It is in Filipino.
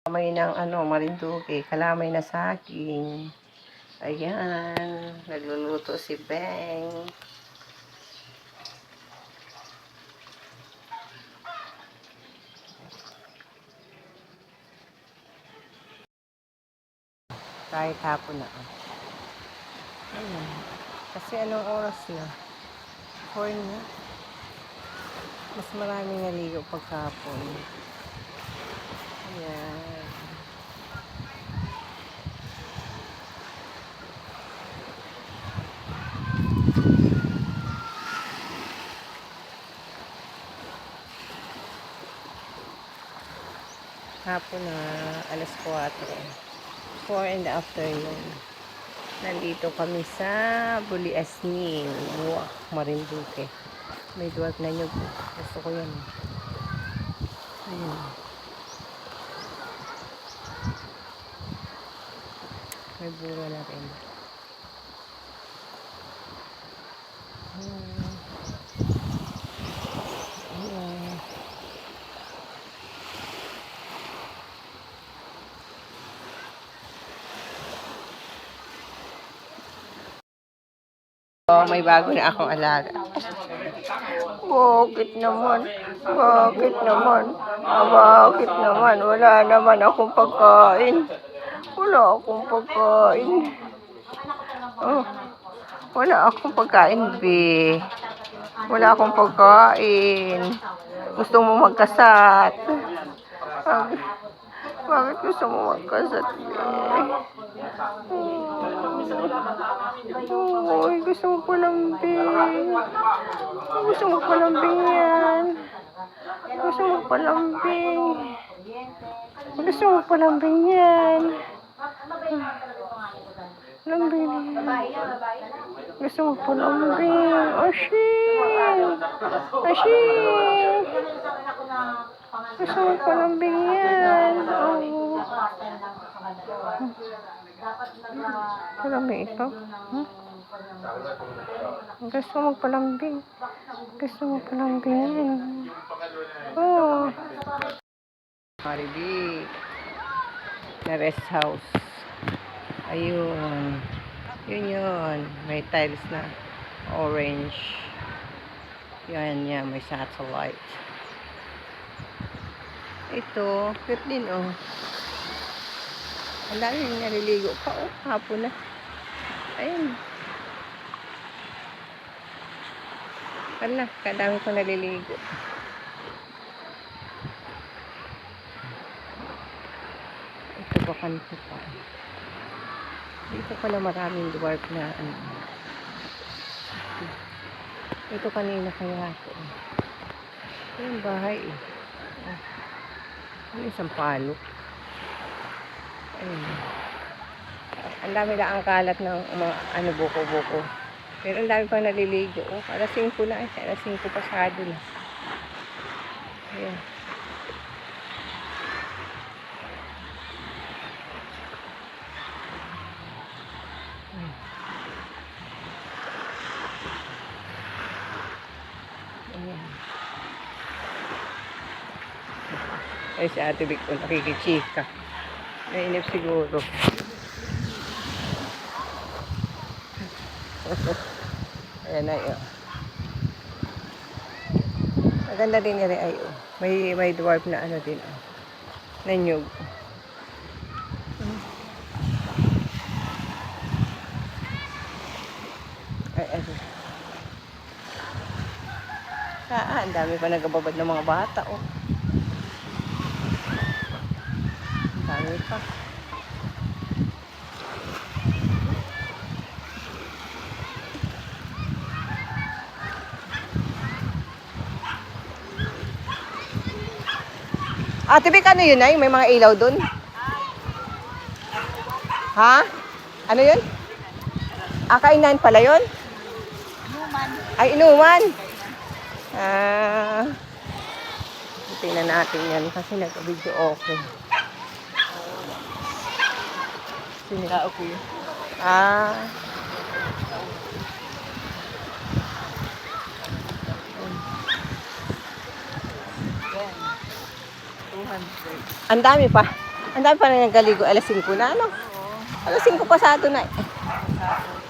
Kalamay ng Marinduque, kalamay na saging. Ayan, nagluluto si Beng. Kahit hapon na. Ayan. Kasi anong oras na? 4 na. Mas maraming naligo pagkapon. Ayan. Hapon na, alas 4. 4 in the afternoon. Nandito kami sa Buliasning, Marinduque. May dwarf na nyug. Gusto ko yan. Ayan. May bunga na rin. Ayan. Ayan. Oh, may bago na akong alaga. Bakit naman? Bakit naman? Bakit naman? Wala naman akong pagkain. Wala akong pagkain. Oh, wala akong pagkain, be. Wala akong pagkain. Gusto mo magkasat? Bakit gusto mo magkasat, be? Uy, gusto mo palambing. Gusto mo palambing yan. Gusto mo palambing. Gusto mo palambing yan. Lambing yan. Gusto mo palambing. Ashin. Ashin. Gusto mo palambing yan. Oh. Palambing ito? Gusto mo palambing. Gusto mo palambing yan. Oh. Maribi. Na rest house. Ayun. Yun. May tiles na orange. Yan. May satellite. Ito. Cute din, oh. Ang dami naliligo pa, oh. Hapon na. Ayun. Kadami ko naliligo. Ito ba kanto pa? Dito pala maraming dwarf na Ito kanina kaya ako. Ito yung bahay, eh. Ano isang palo? Ayun. Ang dami na ang kalat ng mga buko-buko. Pero ang dami pang naliligo. Oh, alas 5 na. Alas 5 pasado na. Ayan. Ayan. Ay, si Ate Vic ko nakikichika. Nainip siguro. Ayan na yun. Maganda din nila ay may dwarf na din, na nyug. Ang dami pa nagababad ng mga bata, oh. Ang dami pa. Ate Vic, ano yun ay? May mga ilaw dun? Ha? Ano yun? Kainan pala yun? Inuman. Ay, inuman. Tingnan natin yan kasi nag-video okay. Sinira okay. Ang dami pa. Ang dami pa rin nagkaligo. Alas 5 na, ano? Oo. Alas 5 pasado na. Pasado.